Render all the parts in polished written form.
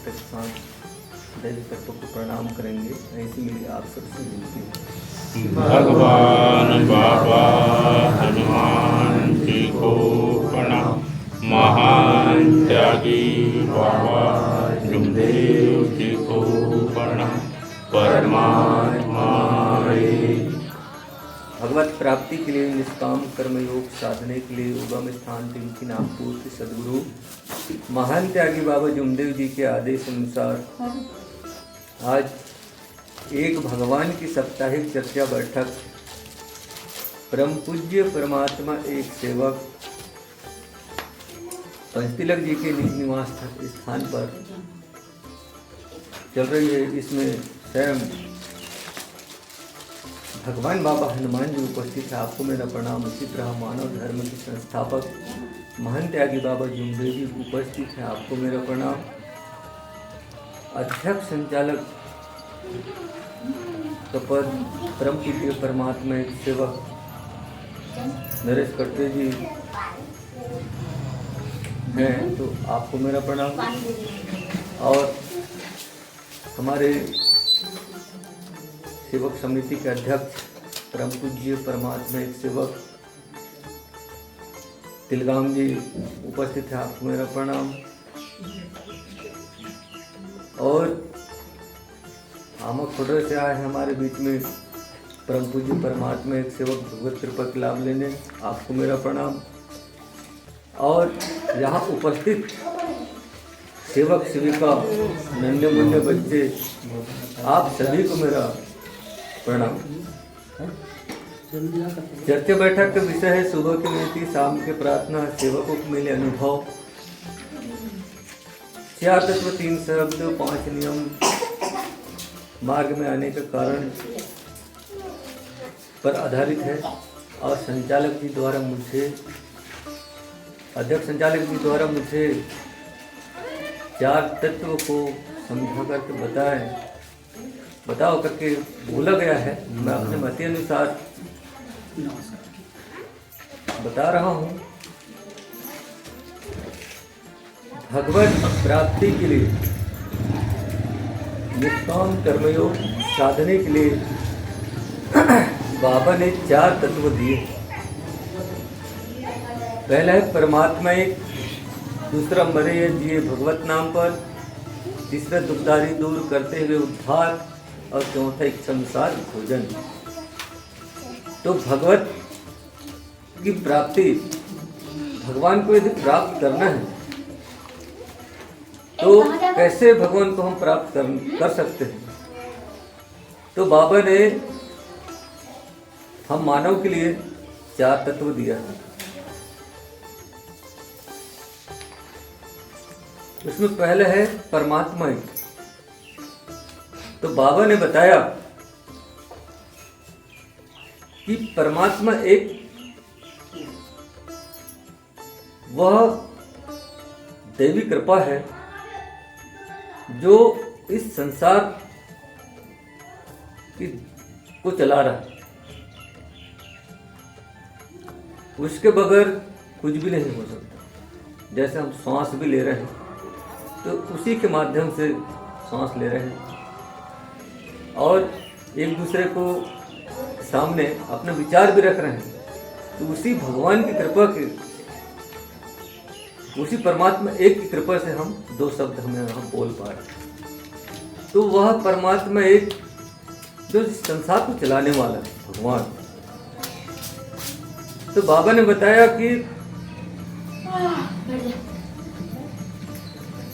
के साथ दैवी तत्व को प्रणाम करेंगे। ऐसी मेरी आप सबसे विनती है। भगवान बाबा हनुमान जी को प्रणाम। महान त्यागी बाबा जुमदेव जी को प्रणाम। परमात्मा भगवत प्राप्ति के लिए निष्काम कर्म योग साधने के लिए उगम स्थान टिंकी नागपुर के सदगुरु महान त्यागी बाबा जुमदेव जी के आदेश अनुसार आज एक भगवान की साप्ताहिक चर्चा बैठक परम पूज्य परमात्मा एक सेवक पंचतिलक जी के निज निवास स्थान पर चल रही है। इसमें स्वयं भगवान बाबा हनुमान जी उपस्थित है। आपको मेरा प्रणाम। उसी तरह मानव धर्म के संस्थापक महान त्यागी बाबा जुमदेव जी उपस्थित है। आपको मेरा प्रणाम। अध्यक्ष संचालक का पद परम पूज्य परमात्मा एक सेवक नरेश कट्टे जी हैं, तो आपको मेरा प्रणाम। और हमारे सेवक समिति के अध्यक्ष परम पूज्य परमात्मा एक सेवक तिलगाम जी उपस्थित है। आपको मेरा प्रणाम। और आमक खुडर से आए हैं हमारे बीच में परम पूज्य परमात्मा एक सेवक भगवत कृपा के लाभ लेने। आपको मेरा प्रणाम। और यहाँ उपस्थित सेवक सेविका नन्हे मुन्ने बच्चे आप सभी को मेरा प्रणाम। चर्चा बैठक का विषय है सुबह की नीति, शाम की प्रार्थना, सेवकों को मिले अनुभव, 4 तत्व 3 शब्द 5 नियम, मार्ग में आने का कारण पर आधारित है। और संचालक जी द्वारा मुझे अध्यक्ष संचालक जी द्वारा मुझे 4 तत्व को समझा करके बताओ करके बोला गया है। मैं अपने मत अनुसार बता रहा हूँ। भगवत प्राप्ति के लिए निष्काम कर्मयोग साधने के लिए बाबा ने 4 तत्व दिए। पहला है परमात्मा एक, दूसरा मरे या जिए भगवत नाम पर, तीसरा दुखदारी दूर करते हुए उद्धार, और चौथा एक संसार भोजन। तो भगवत की प्राप्ति, भगवान को यदि प्राप्त करना है तो कैसे भगवान को हम प्राप्त कर सकते हैं। तो बाबा ने हम मानव के लिए 4 तत्व दिया है। उसमें पहले है परमात्मा एक। तो बाबा ने बताया कि परमात्मा एक वह दैवी कृपा है जो इस संसार को चला रहा है। उसके बगैर कुछ भी नहीं हो सकता। जैसे हम सांस भी ले रहे हैं तो उसी के माध्यम से सांस ले रहे हैं, और एक दूसरे को सामने अपने विचार भी रख रहे हैं। तो उसी भगवान की कृपा के, उसी परमात्मा एक की कृपा से हम 2 शब्द हम बोल पा रहे हैं। तो वह परमात्मा एक जो संसार को चलाने वाला है भगवान। तो बाबा ने बताया कि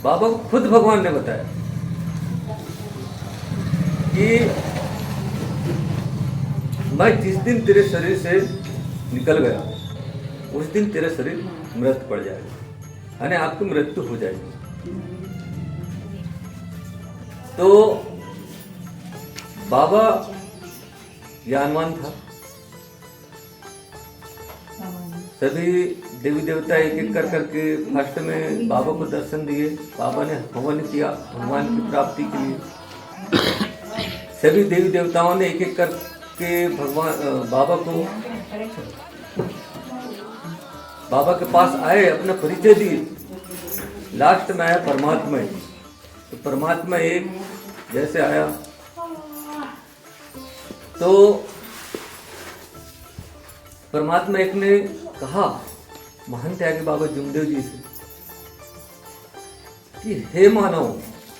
बाबा को खुद भगवान ने बताया कि मैं जिस दिन तेरे शरीर से निकल गया उस दिन तेरा शरीर मृत पड़ जाएगा, यानी आपकी मृत्यु हो जाएगी। तो बाबा ज्ञानवान था। सभी देवी देवता एक एक कर करके फर्स्ट में बाबा को दर्शन दिए। बाबा ने हवन किया भगवान की प्राप्ति के लिए। सभी देवी देवताओं ने एक एक करके बाबा के पास आए, अपना परिचय दिए। लास्ट में आया परमात्मा। तो परमात्मा एक जैसे आया तो परमात्मा एक ने कहा महान त्यागी बाबा जुमदेव जी से कि हे मानव,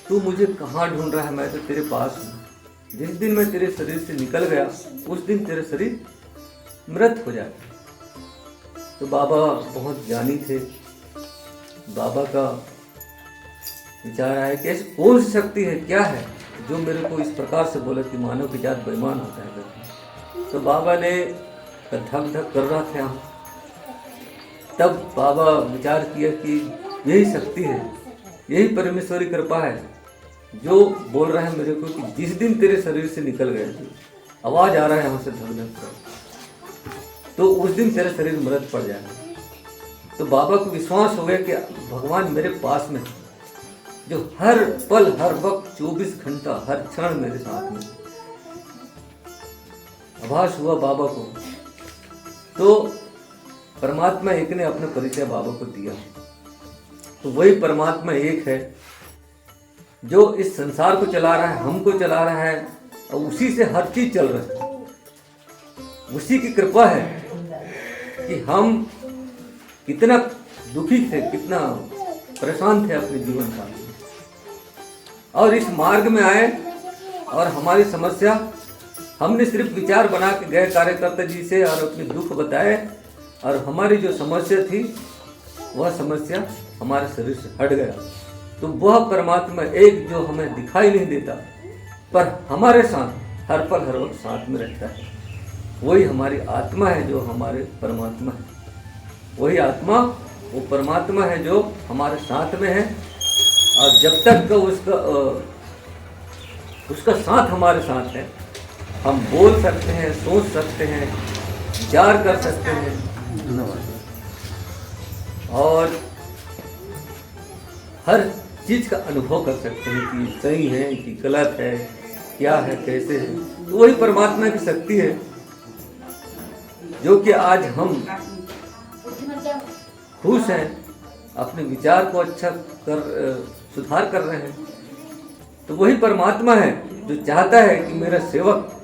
तू मुझे कहाँ ढूंढ रहा है, मैं तो तेरे पास हूँ। जिस दिन मैं तेरे शरीर से निकल गया उस दिन तेरा शरीर मृत हो जाए। तो बाबा बहुत ज्ञानी थे। बाबा का विचार आया कि ऐसी कौन सी शक्ति है, क्या है जो मेरे को इस प्रकार से बोला कि मानव की जात बेईमान होता है। तो बाबा ने धक धक कर रहा था। तब बाबा विचार किया कि यही शक्ति है, यही परमेश्वरी कृपा है जो बोल रहा है मेरे को कि जिस दिन तेरे शरीर से निकल गए, आवाज आ रहा है हमसे धक धक कर, तो उस दिन तेरा शरीर मृत पड़ जाएगा। तो बाबा को विश्वास हो गया कि भगवान मेरे पास में, जो हर पल हर वक्त 24 घंटा हर क्षण मेरे साथ में। आभास हुआ बाबा को। तो परमात्मा एक ने अपना परिचय बाबा को दिया। तो वही परमात्मा एक है जो इस संसार को चला रहा है, हमको चला रहा है, और उसी से हर चीज चल रहा है। उसी की कृपा है कि हम कितना दुखी थे, कितना परेशान थे अपने जीवन काल में, और इस मार्ग में आए और हमारी समस्या हमने सिर्फ विचार बना के गए कार्यकर्ता जी से और अपने दुख बताए, और हमारी जो समस्या थी वह समस्या हमारे शरीर से हट गया। तो वह परमात्मा एक जो हमें दिखाई नहीं देता पर हमारे साथ हर पल हर वक्त साथ में रहता है, वही हमारी आत्मा है जो हमारे परमात्मा है। वही आत्मा वो परमात्मा है जो हमारे साथ में है, और जब तक का उसका साथ हमारे साथ है, हम बोल सकते हैं, सोच सकते हैं, विचार कर सकते हैं और हर चीज का अनुभव कर सकते हैं कि सही है कि गलत है, क्या है, कैसे है। तो वही परमात्मा की शक्ति है जो कि आज हम खुश हैं, अपने विचार को अच्छा सुधार कर रहे हैं। तो वही परमात्मा है जो चाहता है कि मेरा सेवक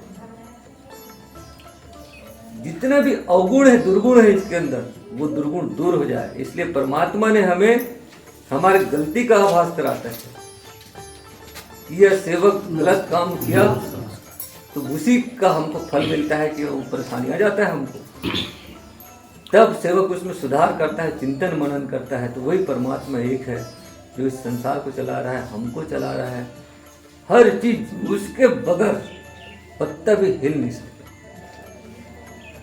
जितने भी अवगुण है, दुर्गुण है इसके अंदर, वो दुर्गुण दूर हो जाए। इसलिए परमात्मा ने हमें हमारी गलती का आभास कराता है कि यह सेवक गलत काम किया तो उसी का हमको फल मिलता है कि वो परेशानी आ जाता है हमको। तब सेवक उसमें सुधार करता है, चिंतन मनन करता है। तो वही परमात्मा एक है जो इस संसार को चला रहा है, हमको चला रहा है। हर चीज उसके बगैर पत्ता भी हिल नहीं सकता।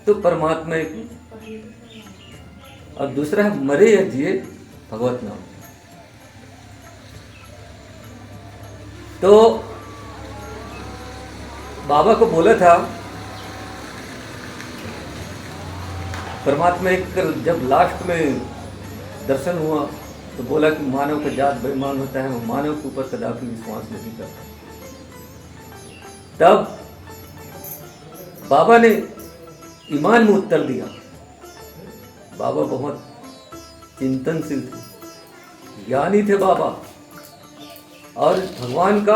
तो परमात्मा एक, और दूसरा है मरे या जिए भगवत नाम। तो बाबा को बोला था परमात्मा एक, जब लास्ट में दर्शन हुआ तो बोला कि मानव का जात बेईमान होता है, वो मानव के ऊपर कदापि विश्वास नहीं करता। तब बाबा ने ईमान में उत्तर दिया। बाबा बहुत चिंतनशील थे, ज्ञानी थे बाबा, और भगवान का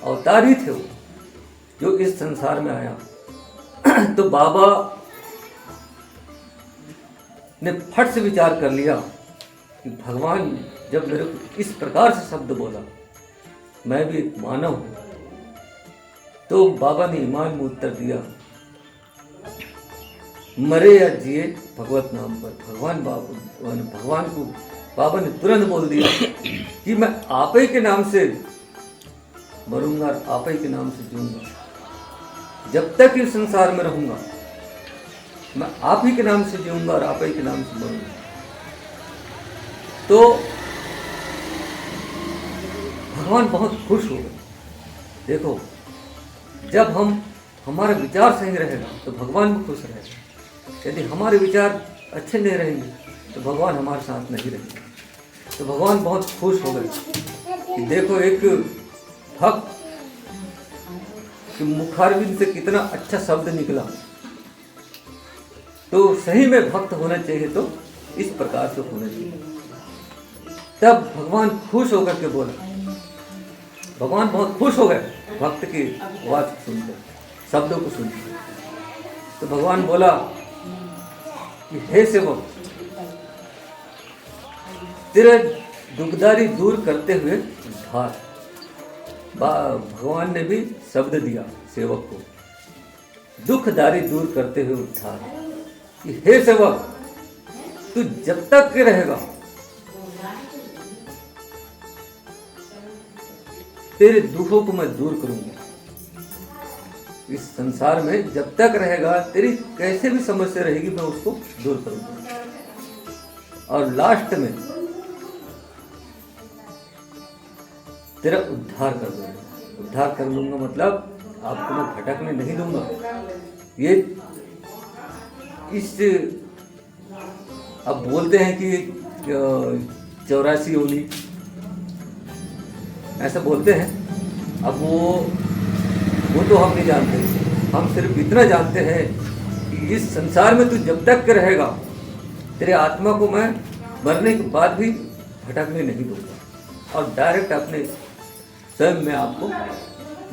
अवतार ही थे वो जो इस संसार में आया। तो बाबा ने फट से विचार कर लिया कि भगवान जब मेरे को इस प्रकार से शब्द बोला, मैं भी एक मानव हूं। तो बाबा ने ईमान में उत्तर दिया, मरे या जिए भगवत नाम पर। भगवान को बाबा ने तुरंत बोल दिया कि मैं आप ही के नाम से मरूंगा और आप ही के नाम से जीऊंगा। जब तक इस संसार में रहूंगा मैं आप ही के नाम से जीऊंगा और आप ही के नाम से मरूंगा। तो भगवान बहुत खुश हो गए। देखो, जब हमारा विचार सही रहेगा तो भगवान भी खुश रहेगा। यदि हमारे विचार अच्छे नहीं रहेंगे तो भगवान हमारे साथ नहीं रहेंगे। तो भगवान बहुत खुश हो गए कि देखो, एक भक्त कि मुखारविंद से कितना अच्छा शब्द निकला। तो सही में भक्त होना चाहिए तो इस प्रकार से होना चाहिए। तब भगवान खुश होकर के बोला भगवान बहुत खुश हो गए भक्त की बात सुनकर, शब्दों को सुनकर। तो भगवान बोला कि हे सेवक, तेरे दुखदारी दूर करते हुए उद्धार। भगवान ने भी शब्द दिया सेवक को, दुखदारी दूर करते हुए उद्धार। कि हे सेवक, तू जब तक रहेगा तेरे दुखों को मैं दूर करूंगा। इस संसार में जब तक रहेगा तेरी कैसे भी समस्या रहेगी मैं उसको दूर करूंगा। और लास्ट में तेरा उद्धार कर दूंगा। उद्धार कर लूंगा मतलब आपको मैं भटकने नहीं दूंगा। ये इस अब बोलते हैं कि 84 योनि ऐसा बोलते हैं। अब वो तो हम नहीं जानते, हम सिर्फ इतना जानते हैं कि इस संसार में तू जब तक के रहेगा तेरे आत्मा को मैं मरने के बाद भी भटकने नहीं दूंगा और डायरेक्ट अपने स्वयं में आपको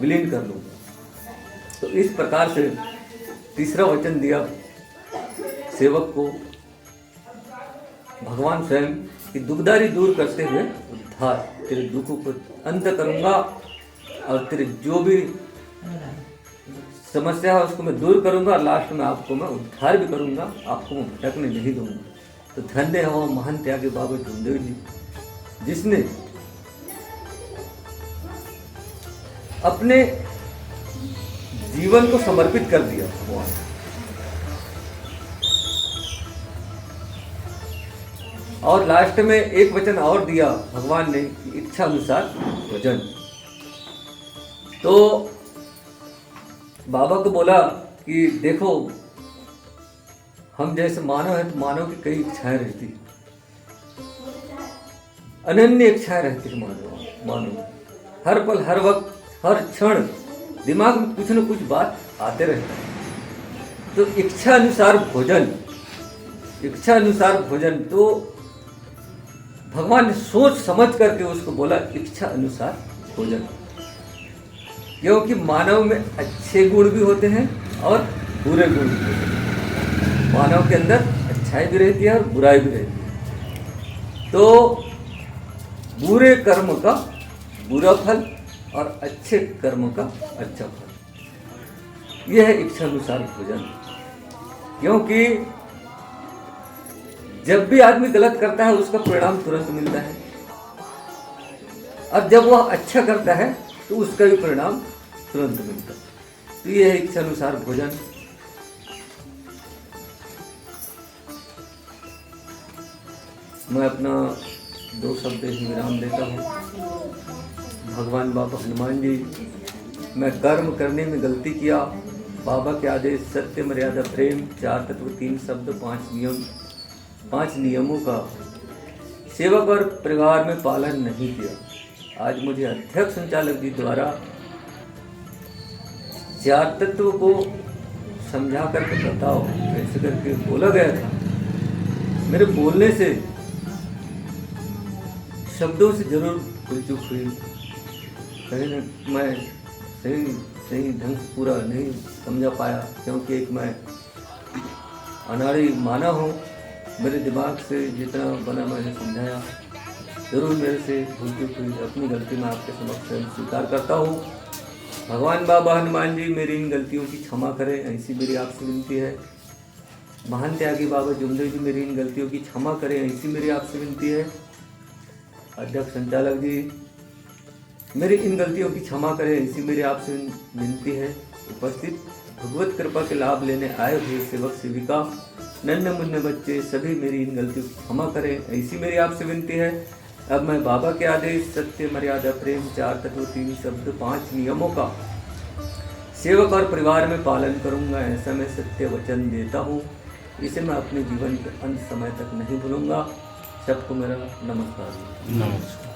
विलीन कर लूँगा। तो इस प्रकार से तीसरा वचन दिया सेवक को भगवान स्वयं कि दुखदारी दूर करते हुए उद्धार, तेरे दुखों को अंत करूंगा और तेरे जो भी समस्या है उसको मैं दूर करूंगा और लास्ट में आपको मैं उद्धार भी करूंगा, आपको मैं भटकने नहीं दूंगा। तो धन्य है वो महान त्यागी बाबा झुमदेव जी, जिसने अपने जीवन को समर्पित कर दिया भगवान। और लास्ट में एक वचन और दिया भगवान ने, इच्छा अनुसार भोजन। तो बाबा को बोला कि देखो, हम जैसे मानव है तो मानव की कई इच्छाएं रहती, अनन्य इच्छाएं रहती है मानव। हर पल, हर वक्त, हर क्षण दिमाग में कुछ न कुछ बात आते रहता है। तो इच्छा अनुसार भोजन, इच्छा अनुसार भोजन, तो भगवान ने सोच समझ करके उसको बोला इच्छा अनुसार भोजन। क्योंकि मानव में अच्छे गुण भी होते हैं और बुरे गुण भी होते हैं। मानव के अंदर अच्छाई भी रहती है और बुराई भी रहती है। तो बुरे कर्म का बुरा फल और अच्छे कर्म का अच्छा फल, यह है इच्छा अनुसार भोजन। क्योंकि जब भी आदमी गलत करता है उसका परिणाम तुरंत मिलता है, और जब वह अच्छा करता है तो उसका भी परिणाम तुरंत मिलता है। तो यह है इच्छा अनुसार भोजन। मैं अपना 2 शब्द ही विराम देता हूँ। भगवान बाबा हनुमान जी, मैं कर्म करने में गलती किया, बाबा के आदेश सत्य, मर्यादा, प्रेम, 4 तत्व, 3 शब्द, 5 नियमों का सेवक और परिवार में पालन नहीं किया। आज मुझे अध्यक्ष संचालक जी द्वारा 4 तत्व को समझा करके बताओ कैसे करके बोला गया था। मेरे बोलने से, शब्दों से जरूर कोई चूक हुई, कहीं न मैं सही ढंग से पूरा नहीं समझा पाया, क्योंकि एक मैं अनाड़ी मानव हूँ। मेरे दिमाग से जितना बना मैंने समझाया, जरूर मेरे से भूल चूक हुई, अपनी गलती मैं आपके समक्ष स्वीकार करता हूँ। भगवान बाबा हनुमान जी मेरी इन गलतियों की क्षमा करें, ऐसी मेरी आपसे विनती है। महान त्यागी बाबा झुमदेव जी मेरी इन गलतियों की क्षमा करें, ऐसी मेरी आपसे विनती है। अध्यक्ष संचालक जी मेरी इन गलतियों की क्षमा करें, ऐसी मेरी आपसे विनती है। उपस्थित भगवत कृपा के लाभ लेने आए हुए सेवक सेविका, नन्हे मुन्ने बच्चे, सभी मेरी इन गलतियों की क्षमा करें, ऐसी मेरी आपसे विनती है। अब मैं बाबा के आदेश सत्य, मर्यादा, प्रेम, 4 तत्व, 3 शब्द, 5 नियमों का सेवक और परिवार में पालन करूंगा, ऐसा मैं सत्य वचन देता हूँ। इसे मैं अपने जीवन के अंत समय तक नहीं भूलूंगा। सबको मेरा नमस्कार। नमस्कार।